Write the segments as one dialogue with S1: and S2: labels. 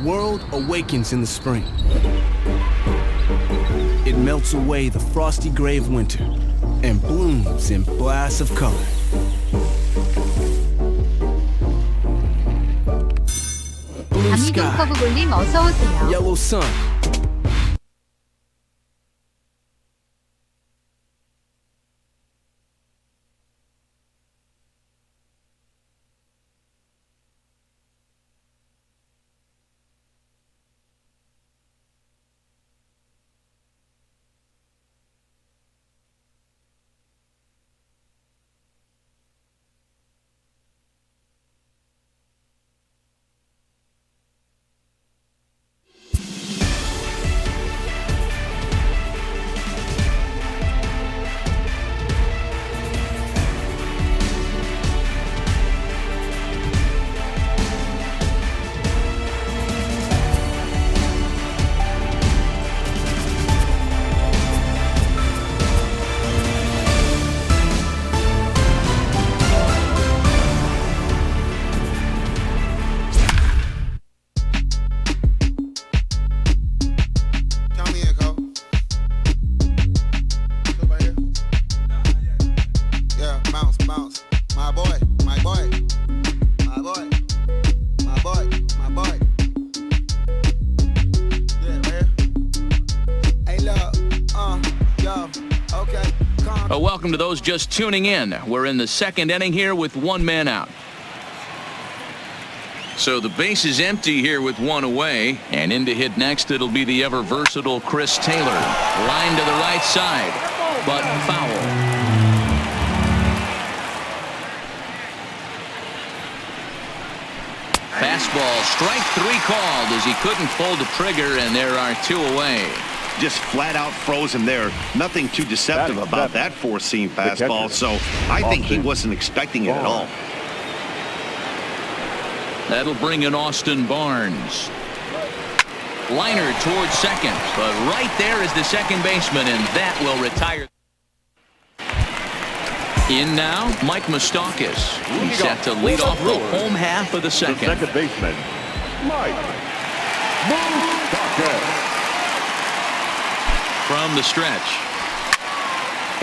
S1: world awakens in the spring. It melts away the frosty gray of winter and blooms in blasts of color. Blue sky, yellow sun.
S2: Welcome to those just tuning in. We're in the second inning here with one man out. So the base is empty here with one away, and in to hit next it'll be the ever versatile Chris Taylor. Line to the right side, but foul. Fastball, strike three called as he couldn't pull the trigger, and there are two away.
S3: Just flat out froze him there. Nothing too deceptive about that four-seam fastball, so I think he wasn't expecting it at all.
S2: That'll bring in Austin Barnes. Liner towards second, but right there is the second baseman, and that will retire. In now, Mike Moustakas. He's set to lead off the home half of the second.
S4: The second baseman, Mike Moustakas.
S2: From the stretch.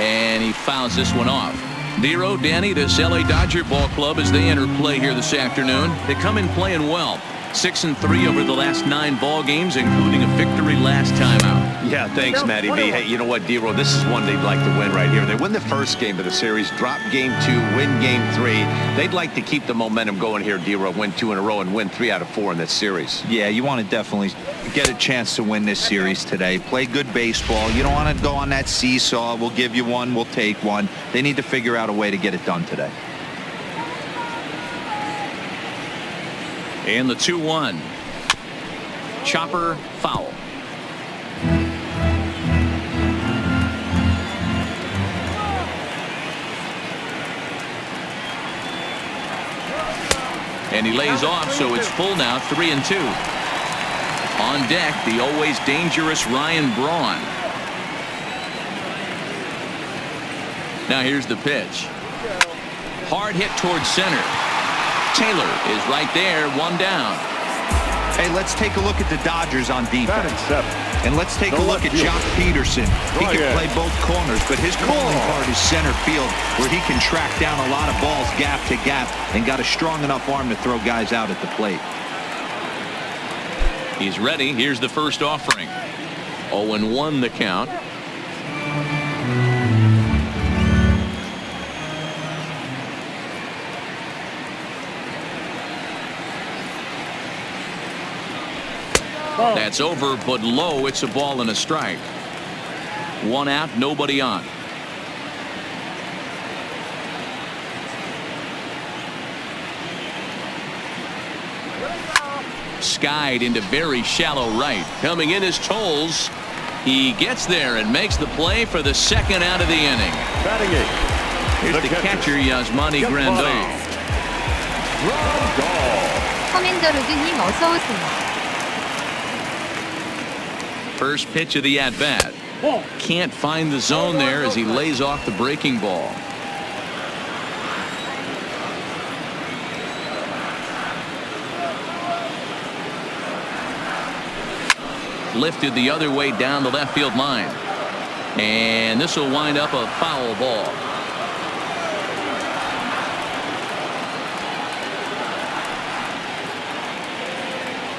S2: And he fouls this one off. Dero, Danny, this LA Dodger ball club as they enter play here this afternoon. They come in playing well. 6-3 over the last 9 ball games, including a victory last time out.
S3: Yeah, thanks, Matty B. Hey, you know what, Dero? This is one they'd like to win right here. They win the first game of the series, drop game 2, win game 3. They'd like to keep the momentum going here, Dero. Win 2 in a row and win 3 out of 4 in this series.
S5: Yeah, you want to definitely get a chance to win this series today. Play good baseball. You don't want to go on that seesaw. We'll give you one, we'll take one. They need to figure out a way to get it done today.
S2: And the 2-1. Chopper foul. And he lays off, so it's full now, 3-2. On deck, the always dangerous Ryan Braun. Now here's the pitch. Hard hit towards center. Taylor is right there, one down.
S5: Hey, let's take a look at the Dodgers on defense. And let's take a look at Jock Peterson. He can play both corners, but his calling card is center field, where he can track down a lot of balls gap to gap and got a strong enough arm to throw guys out at the plate.
S2: He's ready. Here's the first offering. 0-1 the count. That's over, but low. It's a ball and a strike. One out, nobody on. Skied into very shallow right. Coming in is Tolles. He gets there and makes the play for the second out of the inning.
S4: Batting eighth.
S2: Here's the catcher, Yasmani Grandal.
S6: 커맨더 로드님 어서 오세요.
S2: First pitch of the at-bat. Can't find the zone there as he lays off the breaking ball. lifted the other way down the left field line. And this will wind up a foul ball.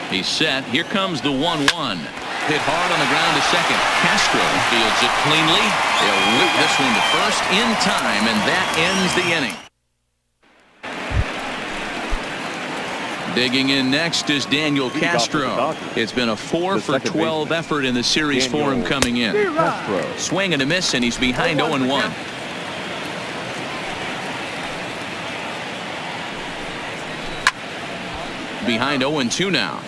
S2: He's set. Here comes the 1-1. Hit hard on the ground to second. Castro fields it cleanly. They'll whip this one to first in time, and that ends the inning. Digging in next is Daniel Castro. It's been a 4-for-12 effort in the series for him coming in. Swing and a miss, and he's behind 0-1. Behind 0-2 now.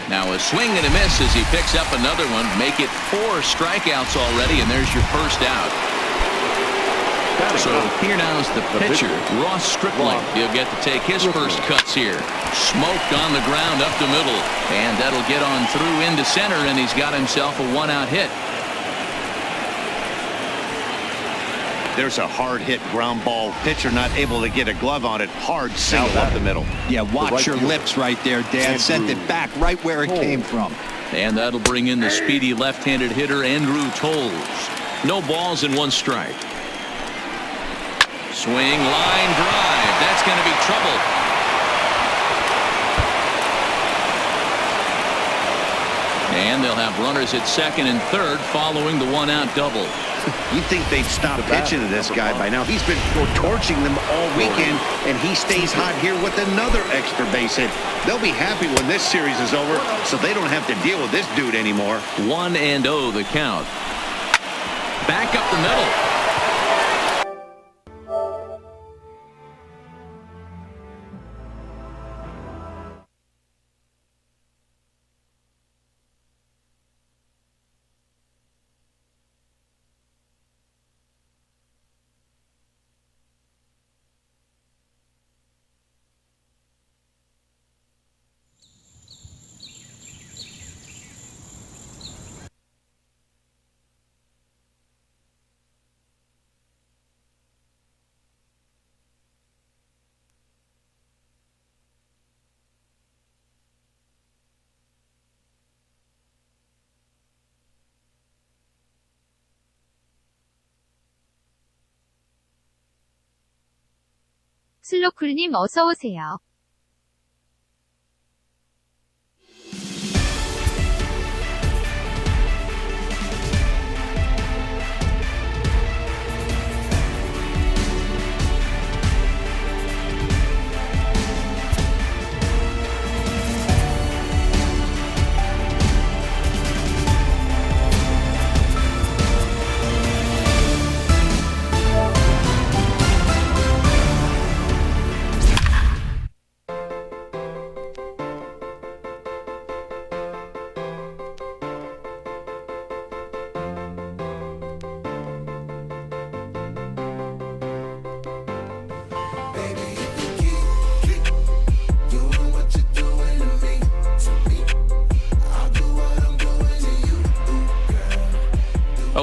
S2: Now a swing and a miss as he picks up another one. Make it 4 strikeouts already, and there's your first out. So here now's the pitcher, Ross Stripling. He'll get to take his first cuts here. Smoked on the ground up the middle, and that'll get on through into center, and he's got himself a 1-out hit.
S3: There's a hard hit ground ball. Pitcher not able to get a glove on it. Hard single up the middle.
S5: Yeah, watch your lips right there, Dan. Sent it back right where it came from.
S2: And that'll bring in the speedy left-handed hitter Andrew Tolles. No balls and 1 strike. Swing, line drive. That's going to be trouble. And they'll have runners at second and third following the 1-out double.
S3: You think they'd stop pitching to this guy by now. He's been torching them all weekend, and he stays hot here with another extra base hit. They'll be happy when this series is over, so they don't have to deal with this dude anymore.
S2: 1-0 the count. Back up the middle.
S6: 슬로쿨님 어서 오세요.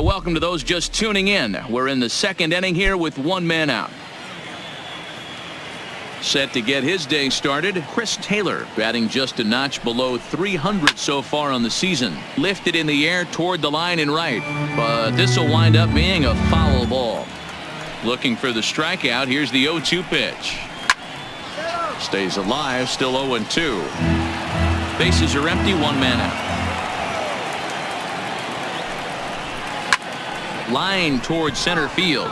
S2: Welcome to those just tuning in. We're in the second inning here with 1 man out. Set to get his day started, Chris Taylor, batting just a notch below 300 so far on the season. Lifted in the air toward the line and right, but this will wind up being a foul ball. Looking for the strikeout. Here's the 0-2 pitch. Stays alive, still 0-2. Bases are empty, 1 man out. Line towards center field,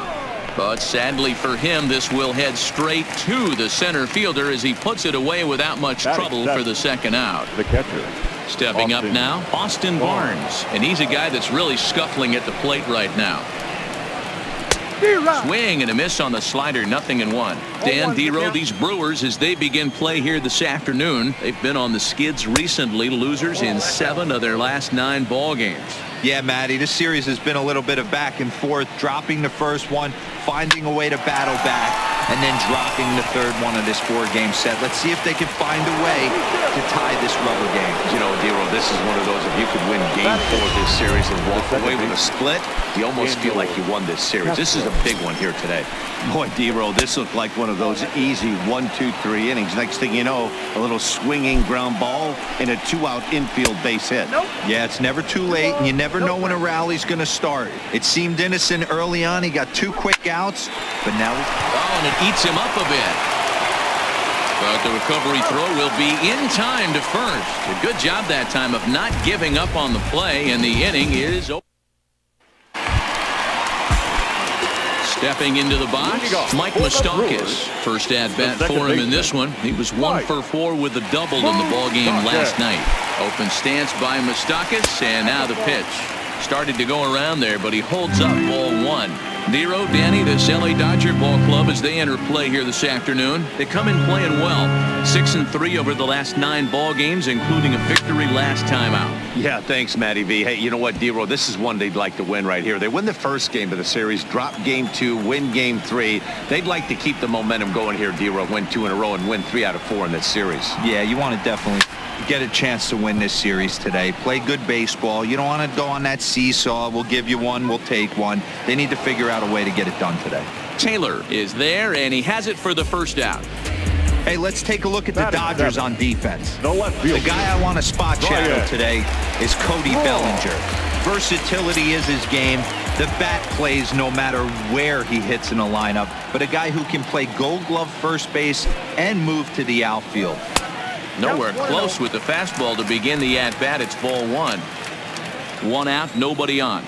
S2: but sadly for him, this will head straight to the center fielder as he puts it away without much trouble for the second out.
S4: The catcher.
S2: Stepping up now, Austin Barnes, and he's a guy that's really scuffling at the plate right now. Swing and a miss on the slider, 0-1. Dan Dero, these Brewers, as they begin play here this afternoon, they've been on the skids recently, losers in 7 of their last 9 ball games.
S5: Yeah, Matty, this series has been a little bit of back and forth, dropping the first one, finding a way to battle back, and then dropping the third one of this 4-game set. Let's see if they can find a way to tie this rubber game.
S3: You know, Dero, this is one of those, if you could win game 4 of this series and walk away with a split, you almost feel like you won this series. This is a big one here today.
S5: Boy, D-Roll, this looked like one of those easy 1, 2, 3 innings. Next thing you know, a little swinging ground ball and a 2-out infield base hit. Yeah, it's never too late, and you never know when a rally's going to start. It seemed innocent early on. He got 2 quick outs, but now...
S2: Oh, and it eats him up a bit. But the recovery throw will be in time to first. A good job that time of not giving up on the play, and the inning is over. Stepping into the box, Mike Moustakas. First at-bat for him in this one. He was 1 for 4 with a double in the ballgame last night. Open stance by Moustakas, and now the pitch. Started to go around there, but he holds up ball 1. Nero, Danny, this LA Dodger ball club as they enter play here this afternoon. They come in playing well. 6-3 over the last 9 ball games, including a victory last time out.
S3: Yeah, thanks, Matty V. Hey, you know what, D-Roll, this is one they'd like to win right here. They win the first game of the series, drop game 2, win game 3. They'd like to keep the momentum going here, D-Roll, win 2 in a row and win 3 out of 4 in this series.
S5: Yeah, you want to definitely get a chance to win this series today. Play good baseball. You don't want to go on that seesaw. We'll give you one, we'll take one. They need to figure out a way to get it done today.
S2: Taylor is there, and he has it for the first out.
S5: Hey, let's take a look at the Dodgers on defense.
S4: The left field.
S5: The guy I want to spot shadow today is Cody Bellinger. Versatility is his game. The bat plays no matter where he hits in a lineup, but a guy who can play Gold Glove first base and move to the outfield.
S2: Nowhere close with the fastball to begin the at-bat. It's ball 1. 1 out, nobody on.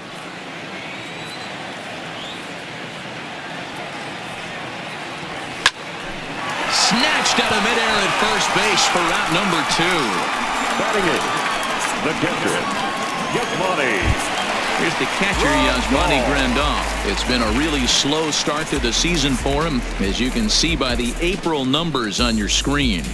S2: Snatched out of midair at first base for out number 2.
S4: Batting it, the catcher, Yasmani.
S2: Here's the catcher, Yasmani Grandal. It's been a really slow start to the season for him, as you can see by the April numbers on your screen.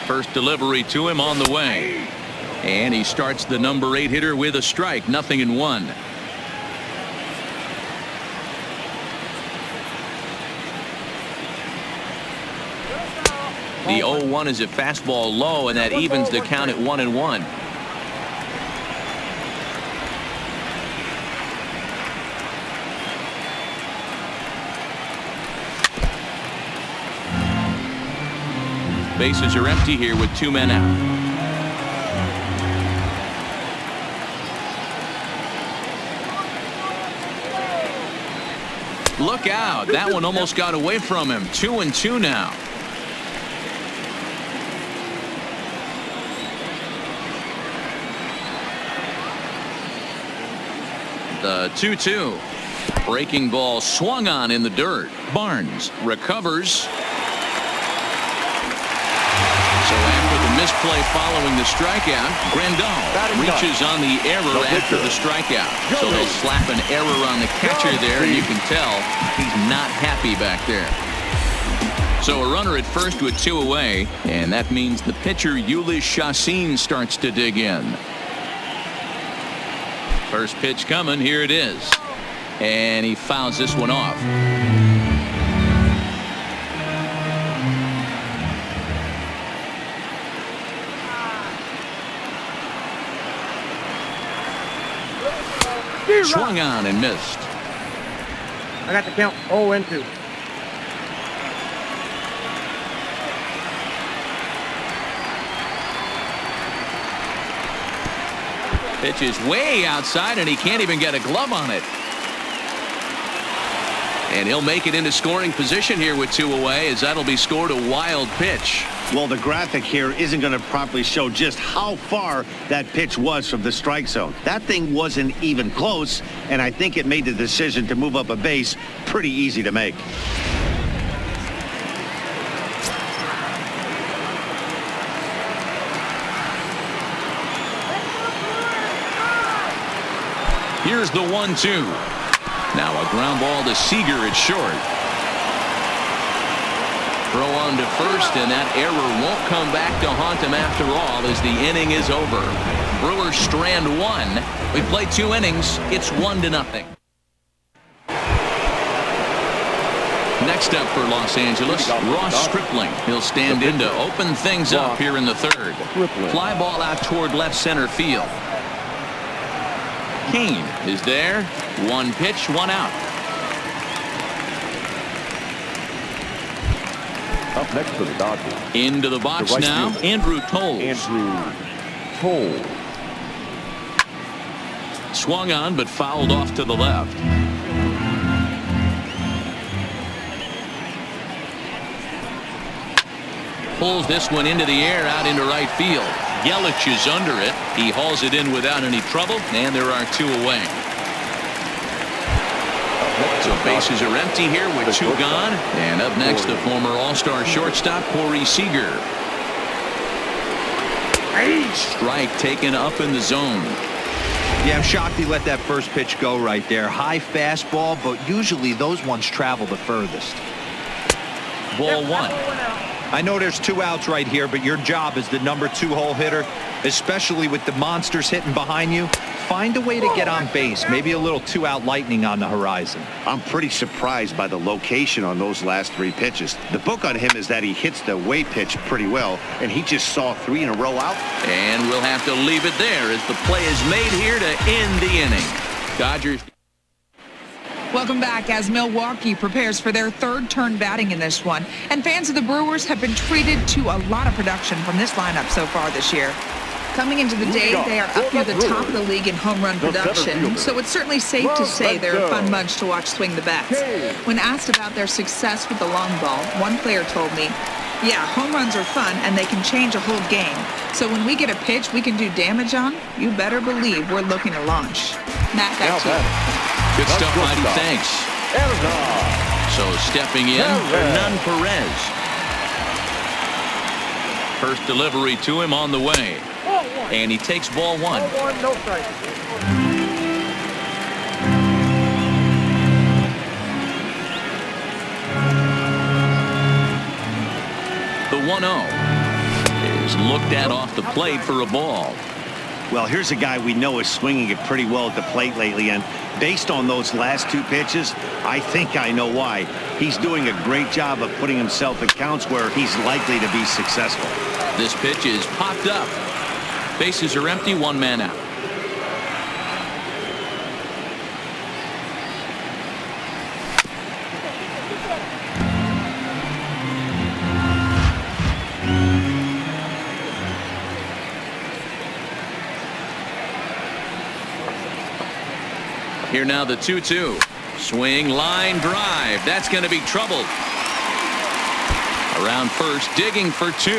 S2: First delivery to him on the way. And he starts the number 8 hitter with a strike. 0-1. The 0-1 is a fastball low, and that evens the count at 1-1. Bases are empty here with 2 men out. Look out. That one almost got away from him. 2-2 now. The 2-2. Breaking ball swung on in the dirt. Barnes recovers. So after the misplay following the strikeout, Grandal reaches on the error after the strikeout. So they'll slap an error on the catcher there, and you can tell he's not happy back there. So a runner at first with 2 away, and that means the pitcher Ulyss Chacin starts to dig in. First pitch coming, here it is. And he fouls this one off. Swung on and missed.
S7: I got the count 0-2.
S2: Pitch is way outside, and he can't even get a glove on it. And he'll make it into scoring position here with 2 away, as that'll be scored a wild pitch.
S3: Well, the graphic here isn't going to properly show just how far that pitch was from the strike zone. That thing wasn't even close, and I think it made the decision to move up a base pretty easy to make.
S2: Here's the 1-2. Now a ground ball to Seager at short. Throw on to first, and that error won't come back to haunt him after all as the inning is over. Brewers strand one. We play 2 innings. It's 1-0. Next up for Los Angeles, Ross Stripling. He'll stand in to open things up here in the 3rd. Fly ball out toward left center field. Kane is there. 1 pitch, 1 out.
S4: Up next for the Dodgers.
S2: Into the box
S4: right
S2: now,
S4: fielder.
S2: Andrew Toles. Swung on, but fouled off to the left. Pulls this one into the air out into right field. Yelich is under it. He hauls it in without any trouble, and there are 2 away. So bases are empty here with 2 gone. And up next, the former All-Star shortstop, Corey Seager. Strike taken up in the zone.
S5: Yeah, I'm shocked he let that first pitch go right there. High fastball, but usually those ones travel the furthest.
S2: Ball 1.
S5: I know there's 2 outs right here, but your job as the number 2 hole hitter, especially with the monsters hitting behind you, find a way to get on base. Maybe a little 2-out lightning on the horizon.
S3: I'm pretty surprised by the location on those last 3 pitches. The book on him is that he hits the away pitch pretty well, and he just saw 3 in a row out.
S2: And we'll have to leave it there as the play is made here to end the inning. Dodgers.
S8: Welcome back as Milwaukee prepares for their 3rd turn batting in this one. And fans of the Brewers have been treated to a lot of production from this lineup so far this year. Coming into the day, they are up near the top of the league in home run production, so it's certainly safe to say they're a fun bunch to watch swing the bats. When asked about their success with the long ball, one player told me, yeah, home runs are fun and they can change a whole game. So when we get a pitch we can do damage on, you better believe we're looking to launch. Matt, back to you.
S2: Good stuff, Mighty. Thanks. So stepping in, Hernan Perez. First delivery to him on the way. And he takes ball 1.
S7: No strike.
S2: The 1-0 is looked at off the plate for a ball.
S3: Well, here's a guy we know is swinging it pretty well at the plate lately, and based on those last 2 pitches, I think I know why. He's doing a great job of putting himself in counts where he's likely to be successful.
S2: This pitch is popped up. Bases are empty, 1 man out. Here now the 2-2. Swing, line, drive. That's going to be trouble. Around first, digging for 2.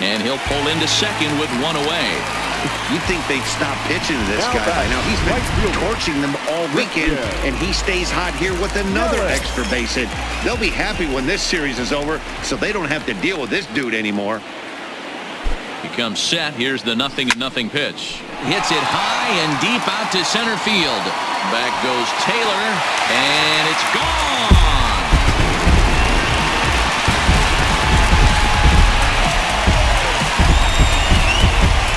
S2: And he'll pull into second with 1 away.
S3: You'd think they'd stop pitching to this guy by now. He's been torching them all weekend, and he stays hot here with another extra base hit. They'll be happy when this series is over, so they don't have to deal with this dude anymore.
S2: He comes set. Here's the 0-0 pitch. Hits it high and deep out to center field. Back goes Taylor, and it's gone.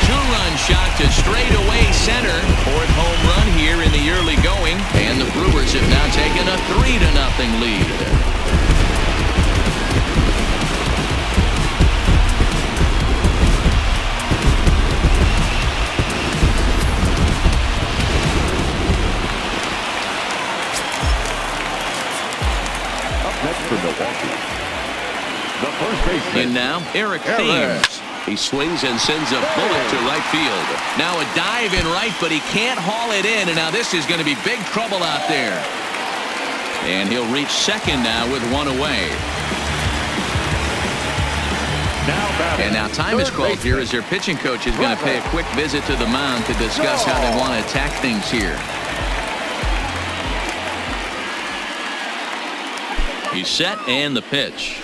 S2: Two-run shot to straightaway center. 4th home run here in the early going, and the Brewers have now taken a 3-0 lead.
S4: For Milwaukee. The first baseman.
S2: And now Eric Thames. He swings and sends a bullet to right field. Now a dive in right, but he can't haul it in. And now this is going to be big trouble out there. And he'll reach second now with 1 away. And now time is called here as their pitching coach is going to pay a quick visit to the mound to discuss how they want to attack things here. He's set and the pitch.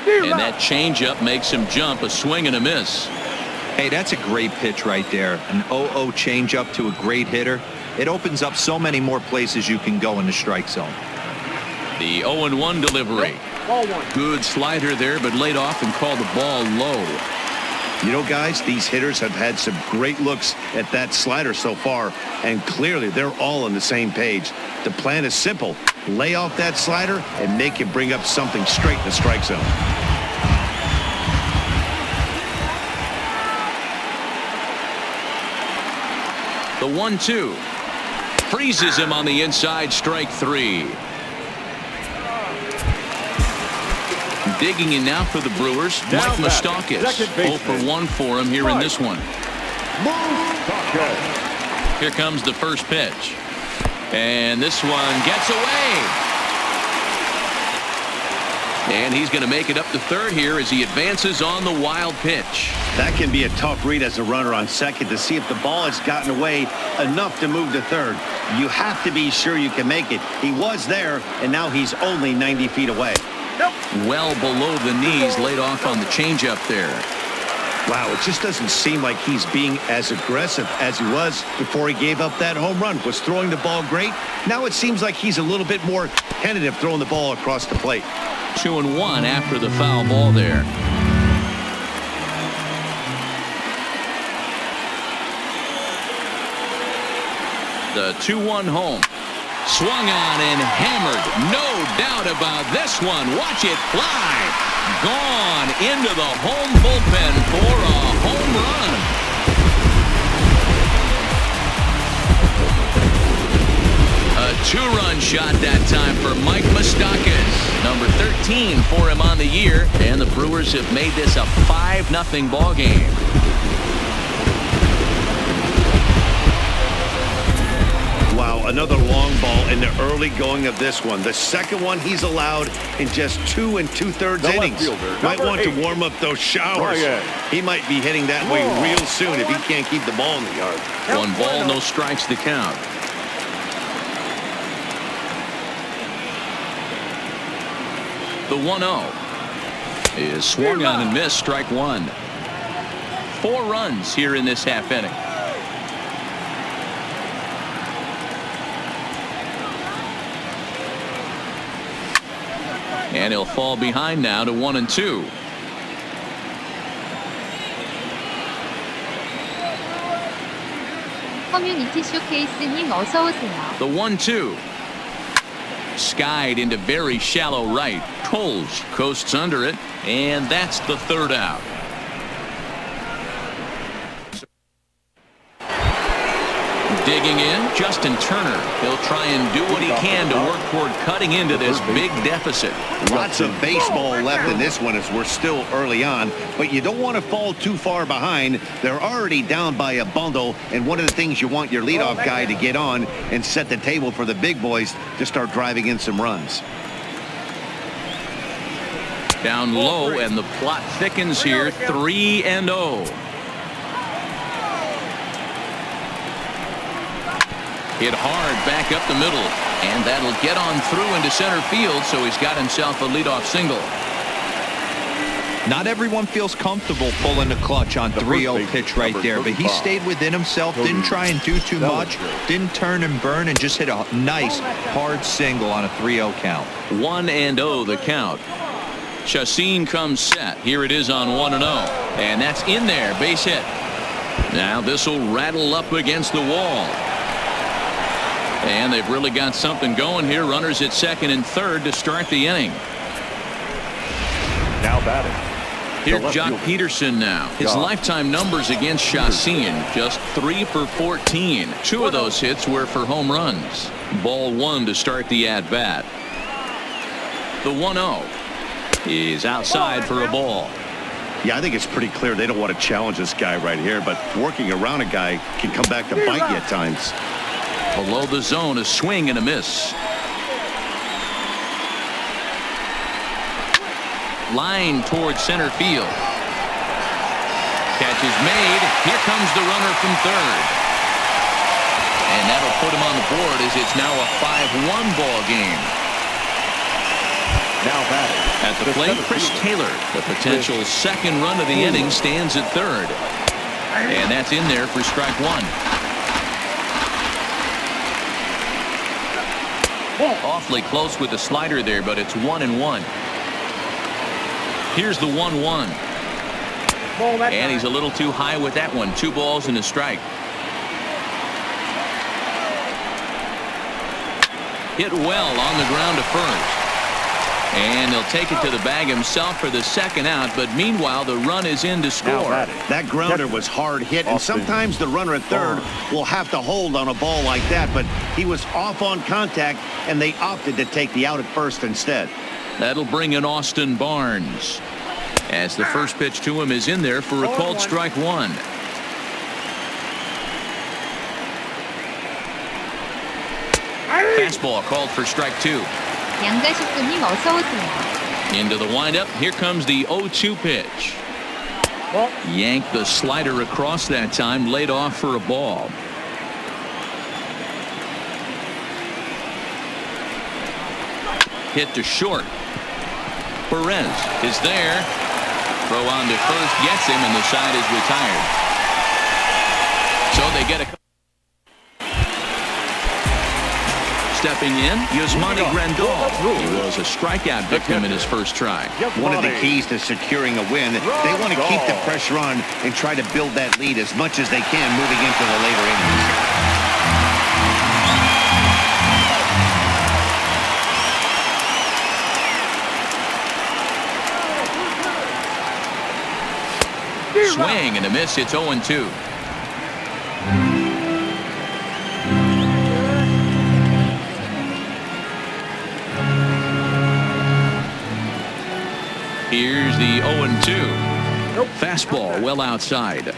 S2: And that changeup makes him jump, a swing and a miss.
S5: Hey, that's a great pitch right there. An 0-0 changeup to a great hitter. It opens up so many more places you can go in the strike zone.
S2: The 0-1 delivery.
S7: Ball one.
S2: Good slider there, but laid off and called the ball low.
S3: You know, guys, these hitters have had some great looks at that slider so far, and clearly they're all on the same page. The plan is simple. Lay off that slider and make him bring up something straight in the strike zone.
S2: The 1-2. Freezes him on the inside, strike 3. Digging in now for the Brewers, Mike Moustakas. 0 for 1 for him here in this one. Here comes the first pitch. And this one gets away. And he's going to make it up to third here as he advances on the wild pitch.
S3: That can be a tough read as a runner on second to see if the ball has gotten away enough to move to third. You have to be sure you can make it. He was there, and now he's only 90 feet away.
S2: Well below the knees, laid off on the changeup there.
S3: Wow, it just doesn't seem like he's being as aggressive as he was before he gave up that home run. Was throwing the ball great. Now it seems like he's a little bit more tentative throwing the ball across the plate.
S2: 2-1 after the foul ball there. The 2-1 home. Swung on and hammered. No doubt about this one. Watch it fly. Gone into the home bullpen for a home run. A 2-run shot that time for Mike Moustakas. Number 13 for him on the year. And the Brewers have made this a 5-0 ball game.
S3: Wow, another long ball in the early going of this one. The second one he's allowed in just 2 2/3 innings. Might want to warm up those showers. He might be hitting that way real soon if he can't keep the ball in the yard.
S2: 1 ball, no strikes to count. The 1-0 is swung on and missed, strike 1. 4 runs here in this half inning. And he'll fall behind now to 1-2.
S6: 커뮤니티 쇼케이스님 어서 오세요.
S2: The 1-2. Skied into very shallow right. Coles coasts under it, and that's the third out. Digging in, Justin Turner. He'll try and do what he can to work toward cutting into this big deficit.
S3: Lots of baseball left in this one as we're still early on, but you don't want to fall too far behind. They're already down by a bundle, and one of the things you want your leadoff guy to get on and set the table for the big boys to start driving in some runs.
S2: Down low, and the plot thickens here. 3-0. Hit hard back up the middle, and that'll get on through into center field, so he's got himself a leadoff single.
S5: Not everyone feels comfortable pulling the clutch on 3-0 pitch right there, but he stayed within himself, didn't try and do too much, didn't turn and burn, and just hit a nice hard single on a 3-0 count.
S2: 1-0 the count. Chacin comes set. Here it is on 1-0, and that's in there, base hit. Now this will rattle up against the wall. And they've really got something going here. Runners at second and third to start the inning.
S4: Now batting.
S2: Here's Jock Peterson now. His lifetime numbers against Chacin, just 3 for 14. 2 of those hits were for home runs. Ball 1 to start the at-bat. The 1-0 is outside for a ball.
S3: Yeah, I think it's pretty clear they don't want to challenge this guy right here, but working around a guy can come back to bite you at times.
S2: Below the zone, a swing and a miss. Line towards center field. Catch is made. Here comes the runner from third. And that'll put him on the board as it's now a 5-1 ball game.
S4: Now batting.
S2: At the plate, Chris Taylor. The potential second run of the inning stands at third. And that's in there for strike 1. Awfully close with the slider there, but it's 1-1. Here's the 1-1. And he's a little too high with that one. 2 balls and a strike. Hit well on the ground to first. And he'll take it to the bag himself for the second out, but meanwhile the run is in to score.
S3: That grounder was hard hit, and sometimes the runner at third will have to hold on a ball like that, but he was off on contact, and they opted to take the out at first instead.
S2: That'll bring in Austin Barnes, as the first pitch to him is in there for a called strike 1. Fastball called for strike 2.
S6: 양가식구님 어서 오세요.
S2: Into the windup. Here comes the 0-2 pitch. Yanked the slider across that time, laid off for a ball. Hit to short. Perez is there. Throw on to first, gets him, and the side is retired. So they get a. Stepping in, Yasmani Grandal. He was a strikeout victim in his first try.
S3: One of the keys to securing a win, they want to keep the pressure on and try to build that lead as much as they can moving into the later innings.
S2: Swing and a miss. It's 0-2. Here's the 0-2. Fastball well outside.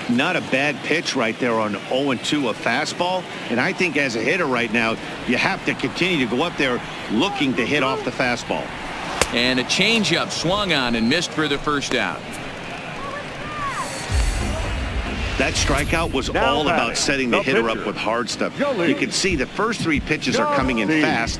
S3: Not a bad pitch right there on 0-2, a fastball. And I think as a hitter right now, you have to continue to go up there looking to hit off the fastball.
S2: And a changeup swung on and missed for the first out.
S3: That strikeout was all about setting the hitter up with hard stuff. You can see the first 3 pitches are coming in fast.